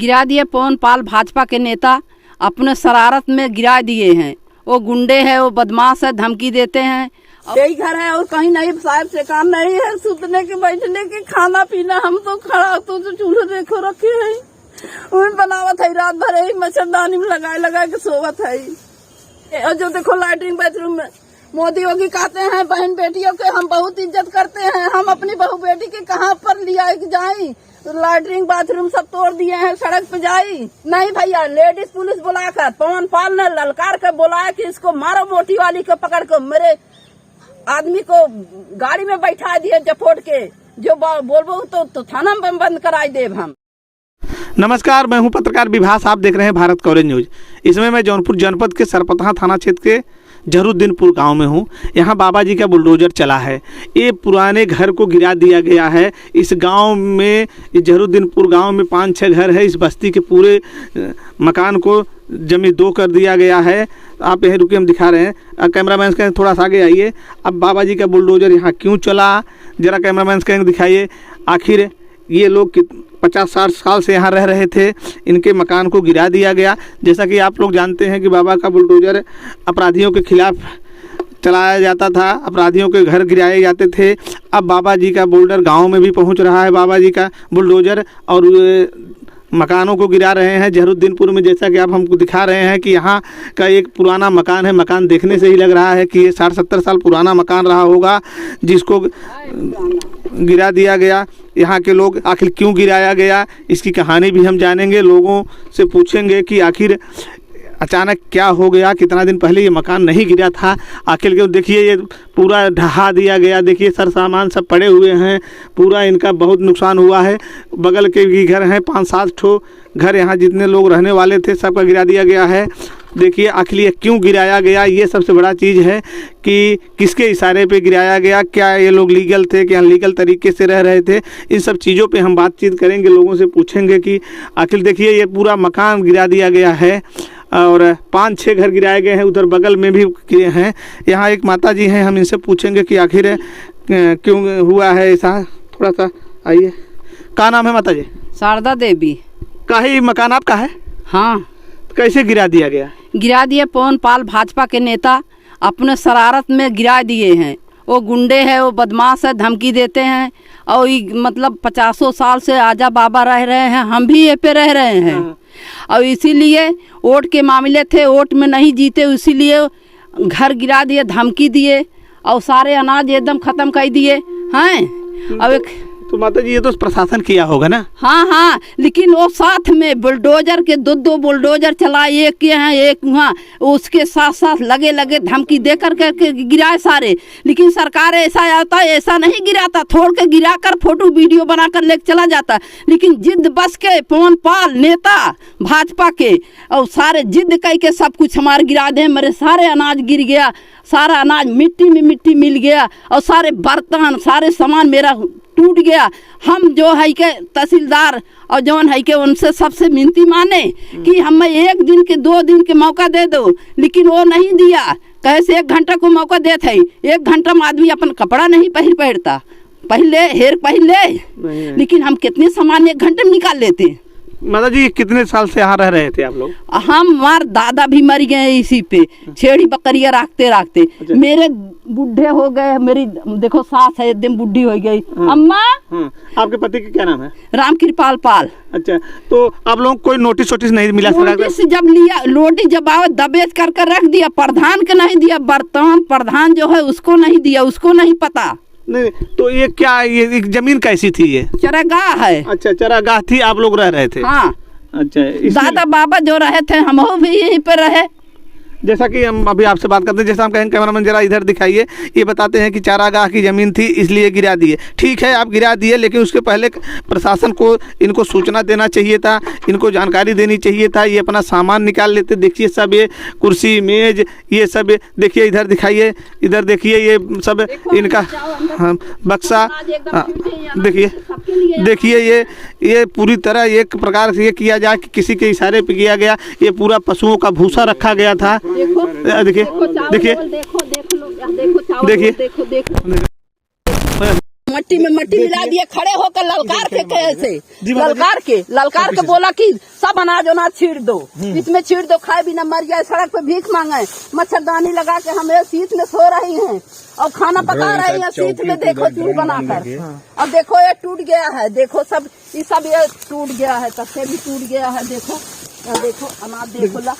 गिरा दिए। पवन पाल भाजपा के नेता अपने शरारत में गिरा दिए हैं। वो गुंडे हैं, वो बदमाश है, धमकी देते हैं। यही घर है और कहीं नहीं, साहब से काम नहीं है, सुतने के बैठने के खाना पीना। हम तो खड़ा तो चूल्हे देखो रखे है, उन बनावत है, रात भर यही मच्छरदानी में लगा के सोवत है। और जो देखो लैट्रिन बाथरूम में मोदी योगी कहते हैं बहन बेटियों के हम बहुत इज्जत करते हैं, हम अपनी बहू बेटी के कहाँ पर लिया जाए, लैट्रिन बाथरूम सब तोड़ दिए हैं, सड़क पे जाई नहीं भैया। लेडीज पुलिस बुलाकर पवन पाल ने ललकार कर बोलाया कि इसको मारो, मोटी वाली को पकड़ कर मेरे आदमी को गाड़ी में बैठा दिए जपोट के, जो बोलबो तो थाना में बंद कराई देव हम। नमस्कार, मैं हूं पत्रकार विभास, आप देख रहे हैं भारत कवरेज न्यूज। इसमें मैं जौनपुर जनपद के सरपतहा थाना क्षेत्र के जहरूद्दीनपुर गांव में हूं। यहां बाबा जी का बुलडोजर चला है। ये पुराने घर को गिरा दिया गया है। इस गांव में, जहरूद्दीनपुर गांव में 5-6 घर है। इस बस्ती के पूरे मकान को जमीन 2 कर दिया गया है। आप यहीं रुके, हम दिखा रहे हैं। कैमरामैन कहें थोड़ा सा आगे आइए। अब बाबा जी का बुलडोजर यहाँ क्यों चला, जरा कैमरामैन कहें दिखाइए। आखिर ये लोग 50-60 साल से यहाँ रह रहे थे, इनके मकान को गिरा दिया गया। जैसा कि आप लोग जानते हैं कि बाबा का बुलडोजर अपराधियों के खिलाफ चलाया जाता था, अपराधियों के घर गिराए जाते थे। अब बाबा जी का बुलडोजर गांव में भी पहुंच रहा है। बाबा जी का बुलडोजर और मकानों को गिरा रहे हैं जहरूद्दीनपुर में। जैसा कि आप हमको दिखा रहे हैं कि यहाँ का एक पुराना मकान है। मकान देखने से ही लग रहा है कि ये 60-70 साल पुराना मकान रहा होगा, जिसको गिरा दिया गया। यहाँ के लोग आखिर क्यों गिराया गया, इसकी कहानी भी हम जानेंगे, लोगों से पूछेंगे कि आखिर अचानक क्या हो गया। कितना दिन पहले ये मकान नहीं गिरा था आखिर क्यों। देखिए ये पूरा ढहा दिया गया, देखिए सर सामान सब पड़े हुए हैं, पूरा इनका बहुत नुकसान हुआ है। बगल के भी घर हैं, 5-7 ठो घर, यहाँ जितने लोग रहने वाले थे सबका गिरा दिया गया है। देखिए आखिर ये क्यों गिराया गया, ये सबसे बड़ा चीज़ है कि किसके इशारे पे गिराया गया, क्या ये लोग लीगल थे, क्या अनलीगल तरीके से रह रहे थे। इन सब चीज़ों पे हम बातचीत करेंगे, लोगों से पूछेंगे कि आखिर देखिए ये पूरा मकान गिरा दिया गया है और 5-6 घर गिराए गए हैं, उधर बगल में भी किए हैं। यहाँ एक माता जी हैं, हम इनसे पूछेंगे कि आखिर क्यों हुआ है ऐसा। थोड़ा सा आइए। क्या नाम है माता जी? शारदा देवी। का ही मकान आपका है? हाँ। कैसे गिरा दिया गया? गिरा दिए। पवन पाल भाजपा के नेता अपने शरारत में गिरा दिए हैं। वो गुंडे हैं, वो बदमाश है, धमकी देते हैं। और मतलब 50 साल से आजा बाबा रह रहे हैं, हम भी ये पे रह रहे हैं। और इसीलिए वोट के मामले थे, वोट में नहीं जीते, इसीलिए घर गिरा दिए, धमकी दिए और सारे अनाज एकदम ख़त्म कर दिए हैं। अब एक तो माता जी ये तो प्रशासन किया होगा ना? हाँ, लेकिन वो साथ में बुलडोजर के 2 बुलडोजर चलाए, एक यहाँ एक वहाँ, उसके साथ लगे धमकी दे करके गिराए सारे। लेकिन सरकार ऐसा आता है, ऐसा नहीं गिराता, थोड़ के गिरा कर फोटो वीडियो बना कर लेके चला जाता। लेकिन जिद बस के पवन पाल नेता भाजपा के और सारे जिद कह के सब कुछ हमारे गिरा दे। मेरे सारे अनाज गिर गया, सारा अनाज मिट्टी में मिट्टी मिल गया और सारे बर्तन सारे सामान मेरा टूट गया। हम जो है के तहसीलदार और जौन है के उनसे सबसे मिनती माने कि हमें 1 दिन के 2 दिन के मौका दे दो, लेकिन वो नहीं दिया। कैसे 1 घंटा को मौका देते है, 1 घंटा में आदमी अपन कपड़ा नहीं पहनता, पहले हेर पहले, लेकिन हम कितने सामान 1 घंटे में निकाल लेते। माता जी कितने साल से यहाँ रह रहे थे आप लोग? हमारे दादा भी मर गए इसी पे, छेड़ी बकरियां रखते। मेरे बुढ़े हो गए, मेरी देखो सास है एकदम बुढ़ी हो गई। अम्मा। आपके पति का क्या नाम है? राम कृपाल पाल। अच्छा, तो आप लोग कोई नोटिस नहीं मिला? नोटिस जब लिया, नोटिस जब आवे दबेज कर रख दिया। प्रधान के नहीं दिया, बर्तमान प्रधान जो है उसको नहीं दिया, उसको नहीं पता। नहीं, तो ये क्या, ये जमीन कैसी थी? ये चरागाह है। अच्छा, चरागाह थी, आप लोग रह रहे थे? हाँ। अच्छा, दादा बाबा जो रहे थे हम भी यहीं पे रहे। जैसा कि हम अभी आपसे बात करते हैं, जैसा हम कहें कैमरामैन जरा इधर दिखाइए। ये बताते हैं कि चारागाह की ज़मीन थी इसलिए गिरा दिए। ठीक है, आप गिरा दिए, लेकिन उसके पहले प्रशासन को इनको सूचना देना चाहिए था, इनको जानकारी देनी चाहिए था। ये अपना सामान निकाल लेते। देखिए सब ये कुर्सी मेज ये सब, देखिए इधर दिखाइए, इधर देखिए ये सब इनका बक्सा। देखिए ये पूरी तरह एक प्रकार से ये किया जाए कि किसी के इशारे पे किया गया। ये पूरा पशुओं का भूसा रखा गया था। देखिए मट्टी में मट्टी मिला दिए, खड़े होकर ललकार के कैसे जी माता जी। ललकार के बोला कि सब अनाज उनाज छीड़ दो, इसमें छीड़ दो, खाए बिना मर जाए, सड़क पे भीख मांगे, मच्छरदानी लगा के हम सीट में सो रही हैं और खाना पका रही हैं सीट में, देखो चूल बनाकर। अब देखो ये टूट गया है, देखो सब ये टूट गया है, तख्ते भी टूट गया है, देखो देखो अनाज देखो ला,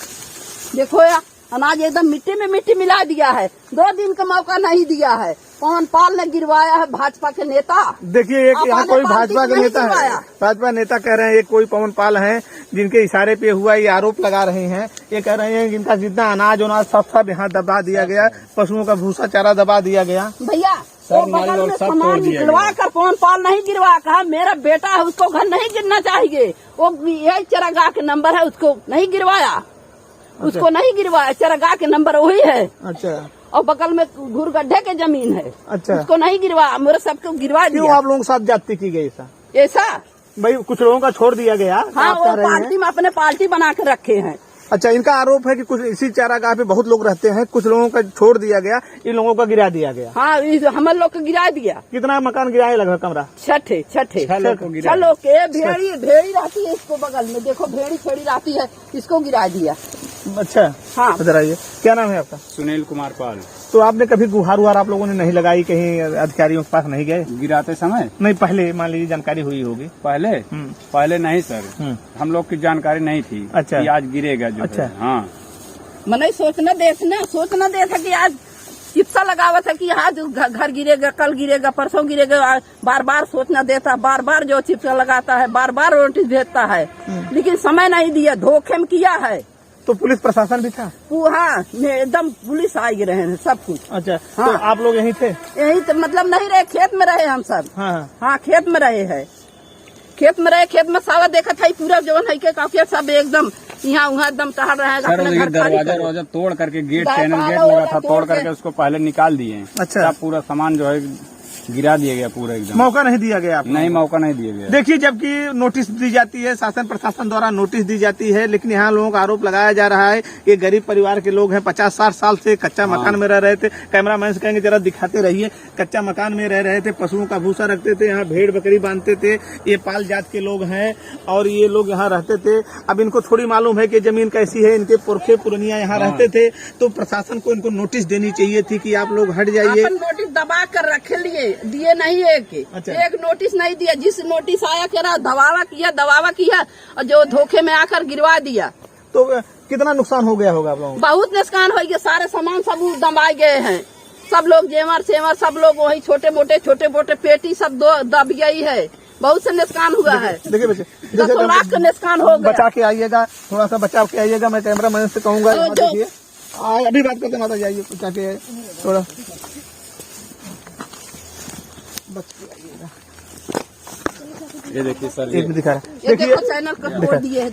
देखो या अनाज एकदम मिट्टी में मिट्टी मिला दिया है, 2 दिन का मौका नहीं दिया है। पवन पाल ने गिरवाया है, भाजपा के नेता। देखिए एक यहाँ कोई भाजपा के नेता है, भाजपा नेता कह रहे हैं, एक कोई पवन पाल हैं जिनके इशारे पे हुआ ये आरोप लगा रहे हैं। ये कह रहे हैं कि इनका जितना अनाज सब यहाँ दबा दिया गया, पशुओं का भूसा चारा दबा दिया गया। भैया वो बगल में सामान गिरवा कर पवन पाल नहीं गिरवा, कहा मेरा बेटा है उसको घर नहीं गिरना चाहिए, वो यही चरागाह के नंबर है, उसको नहीं गिरवाया, उसको नहीं गिरवाया, चरागाह के नंबर वही है। अच्छा। और बगल में घूर गड्ढे के जमीन है। अच्छा। उसको नहीं गिरवाया, मेरे सबको गिरवा दिया। क्यों आप लोगों के साथ जाति की गई ऐसा भाई? कुछ लोगों का छोड़ दिया गया। हाँ, वो पार्टी में अपने पार्टी बना कर रखे हैं। अच्छा, इनका आरोप है कि कुछ इसी चारागाह पे बहुत लोग रहते हैं, कुछ लोगों का छोड़ दिया गया, इन लोगों का गिरा दिया गया। हाँ, हम लोग को गिरा दिया। कितना मकान गिराए लगभग? कमरा छठे 6 लोग के भेड़ी रहती है इसको बगल में, देखो भेड़ी छेड़ी रहती है, इसको गिरा दिया। अच्छा। हाँ, इधर आइए। क्या नाम है आपका? सुनील कुमार पाल। तो आपने कभी गुहार वुहार आप लोगों ने नहीं लगाई, कहीं अधिकारियों के पास नहीं गए गिराते समय? नहीं, पहले मान लीजिए जानकारी हुई होगी। पहले नहीं सर, हम लोग की जानकारी नहीं थी। अच्छा। कि आज गिरेगा जो। अच्छा। हाँ, मैंने सोचना दे था कि आज चिप्सा लगावा था कि आज घर गिरेगा, कल गिरेगा, परसों गिरेगा, बार बार सोचना देता, बार बार जो चिप्सा लगाता है, बार बार नोटिस भेजता है, लेकिन समय नहीं दिया, धोखे में किया है। तो पुलिस प्रशासन भी था? हाँ, एकदम पुलिस आई रहे हैं सब कुछ। अच्छा। हाँ। तो आप लोग यहीं थे? यही तो मतलब नहीं रहे, खेत में रहे हम सब। हाँ, खेत में रहे हैं, खेत में सावा देखा था पूरा जवन है के काफी सब एकदम यहाँ वहाँ एकदम टहल रहे हैं। दरवाजा तोड़ करके गेट चैनल गेट लगा था, तोड़ करके उसको पहले निकाल दिए। अच्छा। पूरा सामान जो है गिरा दिया गया पूरा एकदम। मौका नहीं दिया गया आपको? नहीं, मौका नहीं दिया गया। देखिए, जबकि नोटिस दी जाती है, शासन प्रशासन द्वारा नोटिस दी जाती है, लेकिन यहाँ लोगों का आरोप लगाया जा रहा है ये गरीब परिवार के लोग हैं, 50-60 साल से कच्चा मकान में रह रहे थे। कैमरामैन से कहेंगे जरा दिखाते रहिए, कच्चा मकान में रह रहे थे, पशुओं का भूसा रखते थे, यहाँ भेड़ बकरी बांधते थे, ये पाल जात के लोग हैं और ये लोग यहाँ रहते थे। अब इनको थोड़ी मालूम है कि जमीन कैसी है, इनके पुरखे पुरनिया यहाँ रहते थे, तो प्रशासन को इनको नोटिस देनी चाहिए थी कि आप लोग हट जाइए। नोटिस दबा कर रखे लिए, दिए नहीं। एक नोटिस नहीं दिया, जिस नोटिस आया करा दवावा किया और जो धोखे में आकर गिरवा दिया। तो कितना नुकसान हो गया होगा आप लोगों को? बहुत नुकसान हो गया, सारे सामान सब दबाए गए हैं, सब लोग जेवर सेवर सब लोग वही छोटे मोटे पेटी सब दब गई है, बहुत से नुकसान हुआ है। देखिए बच्चे, 10 लाख का नुकसान हो गया। बचा के आइएगा, थोड़ा सा बचा के आइएगा, मैं कैमरा मैन से कहूँगा। देखिए अभी बात करते माता जाइए, बचा के थोड़ा ये देखिए सर, एक दिखा रहा है, देखिए चैनल को तोड़ दिए।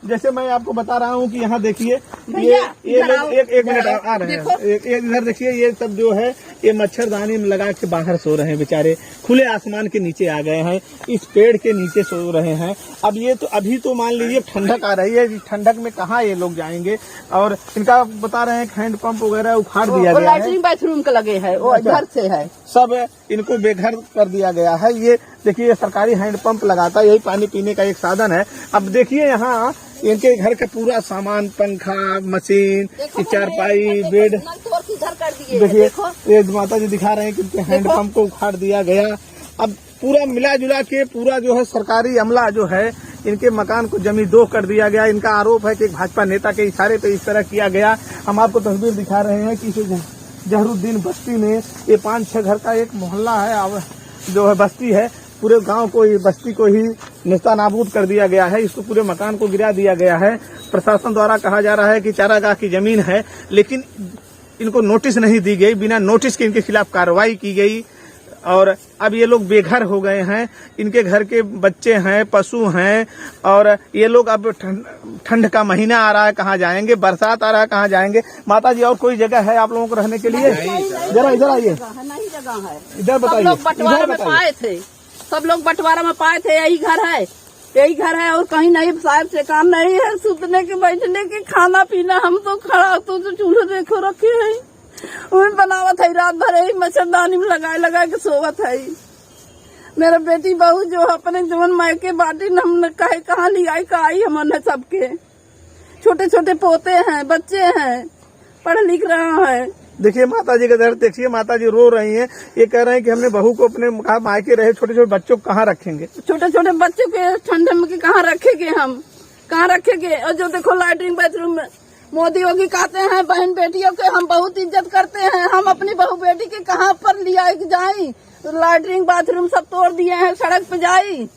जैसे मैं आपको बता रहा हूँ कि यहाँ देखिए ये एक मिनट आ रहे हैं, एक इधर देखिए, ये सब जो है ये मच्छरदानी में लगा के बाहर सो रहे हैं बेचारे, खुले आसमान के नीचे आ गए हैं, इस पेड़ के नीचे सो रहे हैं। अब ये तो अभी तो मान लीजिए ठंडक आ रही है, ठंडक में कहाँ ये लोग जाएंगे, और इनका बता रहे हैं हैंड पंप वगैरह उखाड़ दिया गया है, लैट्रिन बाथरूम के लगे है, वो घर से है, सब इनको बेघर कर दिया गया है। ये देखिए सरकारी हैंड पंप लगाता है, यही पानी पीने का एक साधन है। अब देखिए यहाँ इनके घर का पूरा सामान, पंखा, मशीन, चारपाई, बेड, देखिए ये माता जी दिखा रहे हैं कि इनके हैंड पंप को उखाड़ दिया गया। अब पूरा मिला जुला के पूरा जो है सरकारी अमला जो है इनके मकान को जमींदोज कर दिया गया। इनका आरोप है कि भाजपा नेता के इशारे पे इस तरह किया गया। हम आपको तस्वीर दिखा रहे हैं कि जहरुद्दीन बस्ती में ये 5-6 घर का एक मोहल्ला है, जो है बस्ती है, पूरे गांव को, बस्ती को ही नेस्ता नाबूद कर दिया गया है, इसको पूरे मकान को गिरा दिया गया है। प्रशासन द्वारा कहा जा रहा है कि चारागाह की जमीन है, लेकिन इनको नोटिस नहीं दी गई, बिना नोटिस के इनके खिलाफ कार्रवाई की गई और अब ये लोग बेघर हो गए हैं। इनके घर के बच्चे हैं, पशु हैं, और ये लोग अब ठंड का महीना आ रहा है, कहाँ जाएंगे, बरसात आ रहा है, कहाँ जाएंगे। माता जी और कोई जगह है आप लोगों को रहने के लिए? जरा इधर आइए, नहीं जगह है, इधर बताइए। बंटवारा में पाए थे, सब लोग बंटवारा में पाए थे, यही घर है और कहीं नहीं। साहब से काम नहीं है, सुतने के बैठने के, खाना पीना, हम तो खड़ा तो चूल्हे देखो रखे है, बनावत है, रात भर यही मच्छरदानी में लगा के सोवत है। मेरा बेटी बहू जो अपने जीवन मायके बाटी हम कहे कहाँ लियाई कहाई हमने सबके छोटे छोटे पोते हैं, बच्चे हैं, पढ़ लिख रहा है। देखिए माता जी का दर्द देखिए, माता जी रो रही हैं। ये कह रहे हैं कि हमने बहू को अपने मायके रहे, छोटे छोटे बच्चों को कहाँ रखेंगे? छोटे छोटे बच्चों के ठंडे में के कहाँ रखेंगे हम, कहाँ रखेंगे? और जो देखो लैट्रिन बाथरूम में मोदी योगी कहते हैं बहन बेटियों के हम बहुत इज्जत करते हैं, हम अपनी बहू बेटी के कहाँ पर लिया जाए? लैट्रिन बाथरूम सब तोड़ दिए हैं, सड़क पे जाई।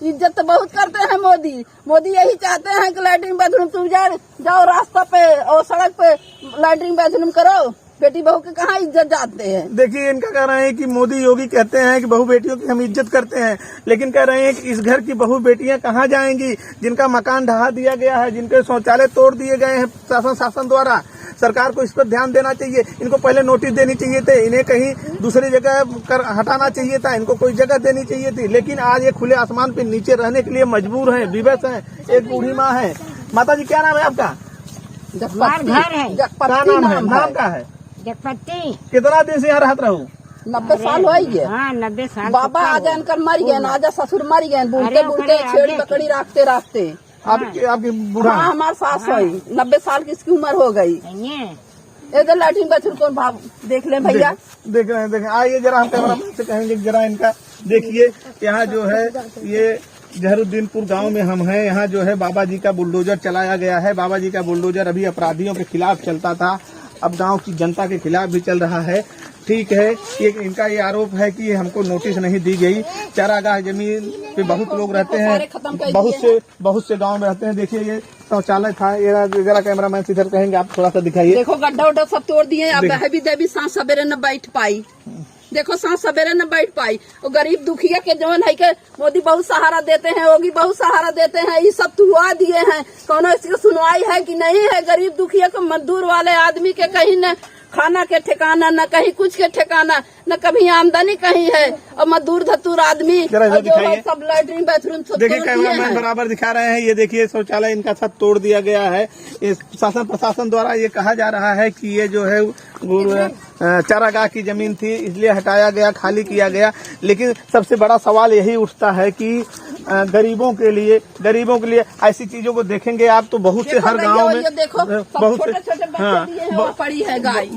इज्जत तो बहुत करते हैं मोदी। मोदी यही चाहते हैं कि लैट्रिन बाथरूम तुम जाओ रास्ता पे और सड़क पे लैट्रिन बाथरूम करो, बेटी बहू के कहाँ इज्जत जाते हैं। देखिए इनका कह रहे हैं कि मोदी योगी कहते हैं कि बहू बेटियों की हम इज्जत करते हैं, लेकिन कह रहे हैं कि इस घर की बहू बेटियां कहाँ जाएंगी जिनका मकान ढहा दिया गया है, जिनके शौचालय तोड़ दिए गए हैं शासन द्वारा। सरकार को इस पर ध्यान देना चाहिए। इनको पहले नोटिस देनी चाहिए थे, इन्हें कहीं दूसरी जगह हटाना चाहिए था, इनको कोई जगह देनी चाहिए थी। लेकिन आज ये खुले आसमान पे नीचे रहने के लिए मजबूर हैं, विवश हैं। एक बूढ़ी माँ है। माता जी क्या नाम है आपका? घर है। क्या नाम है? नाम क्या है? जगपति। कितना दिन से यहाँ रहत रहूं? 90 साल हो गए। हाँ 90 साल। बाबा आजा इनकर मर गए, आजा ससुर मर गए, बुढ़ते बुढ़ते छेड़ी पकड़ी रखते रखते। आपकी बूढ़ा? हाँ हमारे सास है, 90 साल की इसकी उम्र हो गई। इधर लैट्रिन बाथरूम कौन भाव देख ले भैया। देख रहे हैं, देख आइए जरा, हम कैमरा से कहेंगे जरा इनका देखिए। यहाँ जो है ये जहरुद्दीनपुर गांव में हम हैं। यहाँ जो है बाबा जी का बुलडोजर चलाया गया है। बाबा जी का बुलडोजर अभी अपराधियों के खिलाफ चलता था, अब गांव की जनता के खिलाफ भी चल रहा है। ठीक है, ये इनका ये आरोप है कि हमको नोटिस नहीं दी गई। चारागाह जमीन पे बहुत लोग रहते हैं, बहुत से गांव में रहते हैं। देखिए ये शौचालय था, ये जरा कैमरामैन से इधर कहेंगे आप थोड़ा सा दिखाइए। देखो गड्ढा उड्ढा सब तोड़ दिए। अब भी देवी सांस सवेरे न बैठ पाई, देखो सांस सवेरे न बैठ पाई। और गरीब दुखिया के जवन है के मोदी बहुत सहारा देते हैं, योगी बहुत सहारा देते हैं, ये सब तुआ दिए हैं। कौनो इसकी सुनवाई है कि नहीं है? गरीब दुखिया को, मजदूर वाले आदमी के कहीं न खाना के ठिकाना, न कहीं कुछ के ठिकाना, न कभी आमदनी कहीं है। और मजदूर धतूर आदमी जो है सब लैट्रिन बाथरूम देखिए कैमरामैन बराबर दिखा रहे हैं। ये देखिए शौचालय इनका सब तोड़ दिया गया है। शासन प्रशासन द्वारा ये कहा जा रहा है कि ये जो है चारागाह की जमीन थी, इसलिए हटाया गया, खाली किया गया। लेकिन सबसे बड़ा सवाल यही उठता है कि गरीबों के लिए ऐसी चीजों को देखेंगे आप तो बहुत से हर गांव में बहुत से पड़ी है गाय,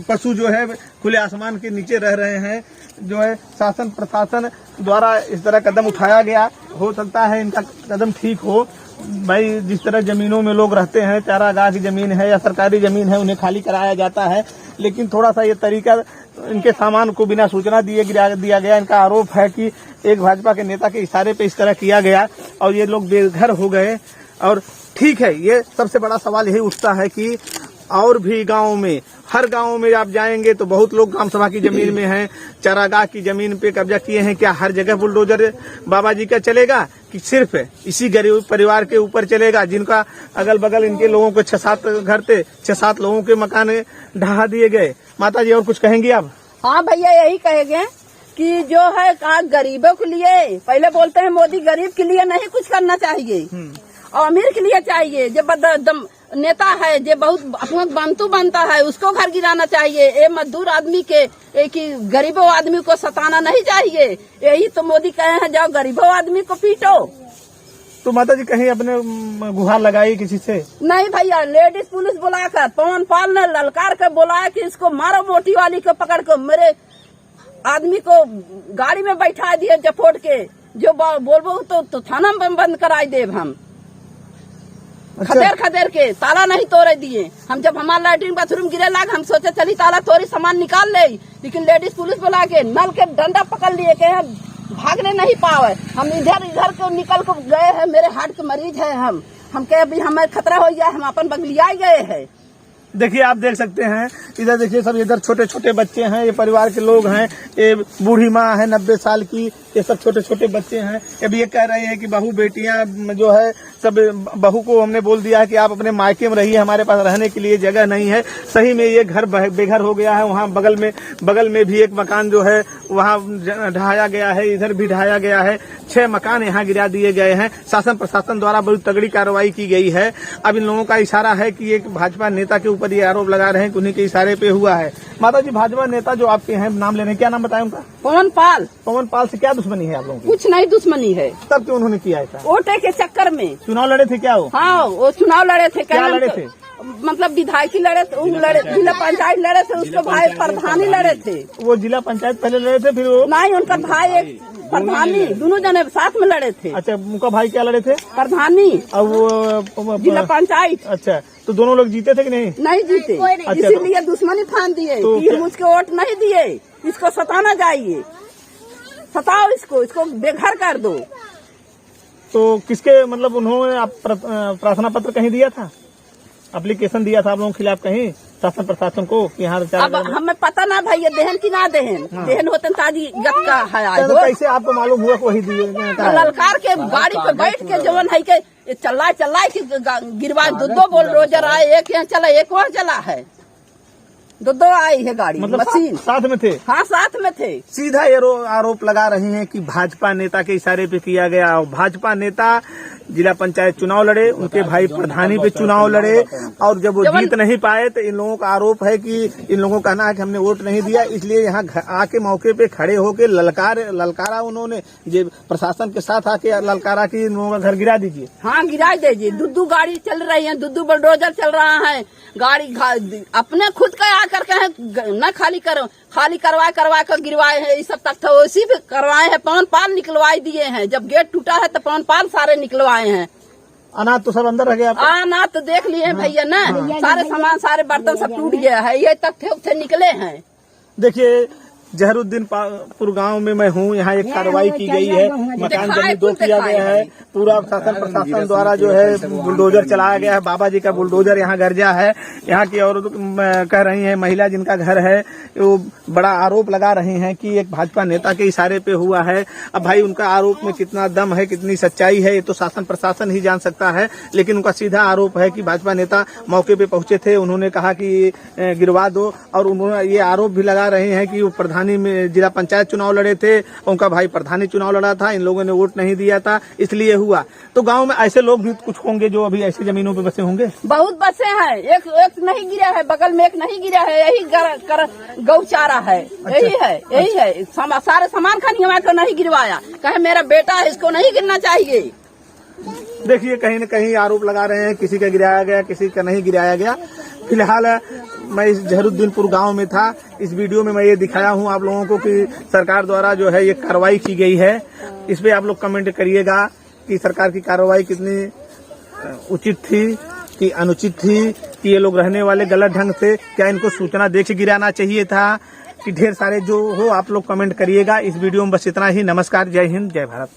पशु जो है खुले आसमान के नीचे रह रहे हैं। जो है शासन प्रशासन द्वारा इस तरह कदम उठाया गया, हो सकता है इनका कदम ठीक हो। भाई जिस तरह जमीनों में लोग रहते हैं, चारागाह की जमीन है या सरकारी जमीन है, उन्हें खाली कराया जाता है। लेकिन थोड़ा सा ये तरीका इनके सामान को बिना सूचना दिए गिरा दिया गया। इनका आरोप है कि एक भाजपा के नेता के इशारे पे इस तरह किया गया और ये लोग बेघर हो गए। और ठीक है, ये सबसे बड़ा सवाल यही उठता है कि और भी गाँव में, हर गांव में आप जाएंगे तो बहुत लोग ग्राम सभा की जमीन में हैं, चारागाह की जमीन पे कब्जा किए हैं। क्या हर जगह बुलडोजर बाबा जी का चलेगा कि सिर्फ इसी गरीब परिवार के ऊपर चलेगा जिनका अगल बगल इनके लोगों को 6-7 घर थे, 6-7 लोगों के मकान ढहा दिए गए। माता जी और कुछ कहेंगी आप? हाँ भैया यही कहेंगे कि जो है गरीबों के लिए, पहले बोलते हैं मोदी गरीब के लिए नहीं कुछ करना चाहिए और अमीर के लिए चाहिए। जब नेता है जो बहुत बनतू बनता है उसको घर गिराना चाहिए। ये मजदूर आदमी के एक ही गरीबों आदमी को सताना नहीं चाहिए। यही तो मोदी कहे हैं, जाओ गरीबों आदमी को पीटो। तो माता जी कहीं अपने गुहार लगाई किसी से? नहीं भैया, लेडीज पुलिस बुलाकर पवन पाल ने ललकार कर बुलाया कि इसको मारो, मोटी वाली को पकड़ कर मेरे आदमी को गाड़ी में बैठा दिए जपोट के। जो बोलबो तो थाना में बंद कराई देव हम। खदेर के ताला नहीं तोड़े दिए हम। जब हमारा लैट्रिन बाथरूम गिरे लाग हम सोचे चली ताला तोड़ी सामान निकाल ले, लेकिन लेडीज पुलिस बुला के नल के डंडा पकड़ लिए के भागने नहीं पावे। हम इधर को निकल को गए हैं, मेरे हार्ट के मरीज है हम कहे अभी हमें खतरा हो गया, हम अपन बगलिया गए हैं। देखिए आप देख सकते हैं, इधर देखिए सब इधर छोटे छोटे बच्चे हैं, ये परिवार के लोग हैं। ये बूढ़ी माँ है 90 साल की, ये सब छोटे छोटे बच्चे हैं। अभी ये कह रहे हैं कि बहू बेटियां जो है सब, बहू को हमने बोल दिया है कि आप अपने मायके में रहिए, हमारे पास रहने के लिए जगह नहीं है। सही में ये घर बेघर हो गया है। वहाँ बगल में भी एक मकान जो है वहाँ ढहाया गया है, इधर भी ढहाया गया है। 6 मकान यहाँ गिरा दिए गए हैं। शासन प्रशासन द्वारा बड़ी तगड़ी कार्रवाई की गई है। अब इन लोगों का इशारा है कि एक भाजपा नेता के ऊपर ये आरोप लगा रहे हैं कि उन्हीं के इशारे पे हुआ है। माता जी भाजपा नेता जो आपके हैं, नाम लेने, क्या नाम बताएं उनका? पवन पाल से क्या दुश्मनी है आप लोगों की? कुछ नहीं दुश्मनी है, तब क्यों उन्होंने किया ऐसा? वोटे के चक्कर में चुनाव लड़े थे क्या वो? हाँ, वो चुनाव लड़े थे। क्या लड़े थे? मतलब विधायकी लड़े थे, जिला पंचायत लड़े थे, उसके भाई प्रधानी लड़े थे। वो जिला पंचायत पहले लड़े थे, फिर वो नहीं, उनका भाई एक प्रधानी, दोनों जने साथ में लड़े थे। अच्छा, उनका भाई क्या लड़े थे? प्रधानी और वो जिला पंचायत। अच्छा, तो दोनों लोग जीते थे कि नहीं? नहीं जीते, इसीलिए दुश्मनी ठान दिए तो कि हम उसके वोट नहीं दिए, इसको सताना चाहिए, सताओ इसको बेघर कर दो। तो किसके मतलब उन्होंने आप प्रार्थना पत्र कहीं दिया था, एप्लीकेशन दिया था आप लोगों के खिलाफ कहीं शासन प्रशासन को कि यहाँ? अब हमें पता ना भाई ये देहन की ना देहन, देहन होते ताजी गत का है। तो कैसे आपको मालूम हुआ वही दिए? ललकार के गाड़ी पे बैठ के जवन है के चला के गिरवा दो बुलडोजर आए, एक यहाँ चला एक वहाँ चला है, दो आई है गाड़ी, मतलब मशीन साथ में थे? हाँ, साथ में थे। सीधा ये आरोप लगा रहे हैं कि भाजपा नेता के इशारे पे किया गया। भाजपा नेता जिला पंचायत चुनाव लड़े, उनके भाई प्रधानी पे चुनाव लड़े, और जब वो जीत नहीं पाए तो इन लोगों का आरोप है कि इन लोगों का कहना है कि हमने वोट नहीं दिया, इसलिए यहाँ आके मौके पे खड़े होके ललकारा उन्होंने, जो प्रशासन के साथ आके ललकारा की इन लोगों का घर गिरा दीजिए। हाँ, गिरा दीजिए। दो गाड़ी चल रही है, दो बुलडोजर चल रहा है, गाड़ी अपने खुद का आकर के न खाली करवा कर गिरवाए हैं। इस सब तक तो उसी पे करवाए हैं, पवन पाल निकलवाई दिए हैं। जब गेट टूटा है तो पवन पाल सारे निकलवाए हैं। अनाज तो सब अंदर रह गया? अनाज तो देख लिए भैया ना, सारे सामान सारे बर्तन सब टूट गया है, ये तक थे निकले हैं। देखिए, जहरुद्दीनपुर गांव में मैं हूं, यहाँ एक कार्रवाई की गई है, मकान जमीन दो किया गया है, पूरा शासन प्रशासन द्वारा जो है बुलडोजर चलाया गया है। बाबा जी का बुलडोजर यहाँ गर्जा है। यहाँ की औरत कह रही है, महिला जिनका घर है, वो बड़ा आरोप लगा रही हैं कि एक भाजपा नेता के इशारे पे हुआ है। अब भाई उनका आरोप में कितना दम है, कितनी सच्चाई है, ये तो शासन प्रशासन ही जान सकता है, लेकिन उनका सीधा आरोप है कि भाजपा नेता मौके पे पहुंचे थे, उन्होंने कहा कि गिरवा दो, और उन्होंने ये आरोप भी लगा रहे हैं कि वो प्रधानी में जिला पंचायत चुनाव लड़े थे, उनका भाई प्रधानी चुनाव लड़ा था, इन लोगों ने वोट नहीं दिया था, इसलिए हुआ। तो गांव में ऐसे लोग भी कुछ होंगे जो अभी ऐसी जमीनों पे बसे होंगे? बहुत बसे हैं, एक नहीं गिरा है, बगल में एक नहीं गिरा है, यही गौचारा है। यही है सारे सामान खानी हमारे को नहीं गिरवाया, कहे मेरा बेटा है, इसको नहीं गिरना चाहिए। देखिए, कहीं न कहीं आरोप लगा रहे हैं, किसी का गिराया गया, किसी का नहीं गिराया गया। फिलहाल मैं इस जहरुद्दीनपुर गांव में था। इस वीडियो में मैं ये दिखाया हूं आप लोगों को कि सरकार द्वारा जो है ये कार्रवाई की गई है। इस पे आप लोग कमेंट करिएगा कि सरकार की कार्रवाई कितनी उचित थी कि अनुचित थी, कि ये लोग रहने वाले गलत ढंग से, क्या इनको सूचना दे के गिराना चाहिए था, कि ढेर सारे जो हो आप लोग कमेंट करिएगा। इस वीडियो में बस इतना ही। नमस्कार, जय हिंद, जय भारत।